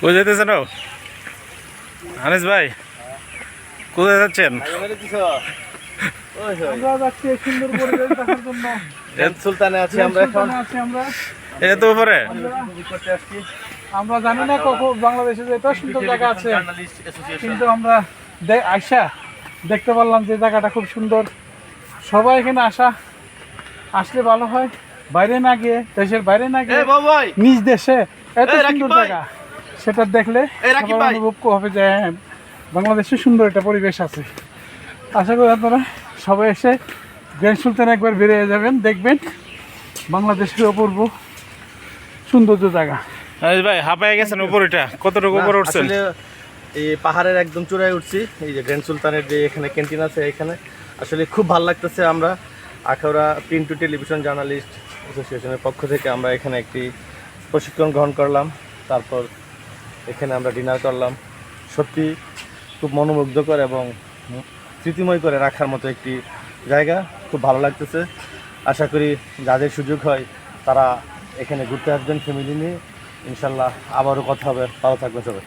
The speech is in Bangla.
কোথায় যেতেছেন আনিস ভাই? কোথায় যাচ্ছেন? আমরা যাচ্ছি এই সুন্দর পরিবেশ দেখার জন্য। সুলতানে আছি আমরা এখন। এত উপরে আমরা জানি না কখন বাংলাদেশে যে এত সুন্দর জায়গা আছে, কিন্তু আমরা আইসা দেখতে পারলাম যে জায়গাটা খুব সুন্দর। সবাই এখানে আসলে ভালো হয়, বাইরে না গিয়ে, দেশের বাইরে না গিয়ে নিজ দেশে এত সুন্দর জায়গা সেটা দেখলে সবার অনুভব হবে যে হ্যাঁ, বাংলাদেশে সুন্দর একটা পরিবেশ আছে। আশা করি আপনারা সবাই এসে গ্র্যান্ড সুলতান একবার বেরিয়ে যাবেন, দেখবেন বাংলাদেশের অপূর্ব সৌন্দর্য জায়গা। আনিস ভাই হাঁপায় গেছেন উপরটা, কতটুকু উপরে উঠছেন? এই পাহাড়ের একদম চূড়ায় উঠছি। এই যে গ্র্যান্ড সুলতানের যে এখানে ক্যান্টিন আছে, এখানে আসলে খুব ভালো লাগতেছে। আমরা Akhaura print to television journalist অ্যাসোসিয়েশনের পক্ষ থেকে আমরা এখানে একটি প্রশিক্ষণ গ্রহণ করলাম, তারপর এখানে আমরা ডিনার করলাম। সত্যি খুব মনোমুগ্ধকর এবং স্মৃতিময় করে রাখার মতো একটি জায়গা, খুব ভালো লাগতেছে। আশা করি যাদের সুযোগ হয় তারা এখানে ঘুরতে আসবেন ফ্যামিলি নিয়ে। ইনশাল্লাহ আবারও কথা হবে। ভালো থাকবেন সবাই।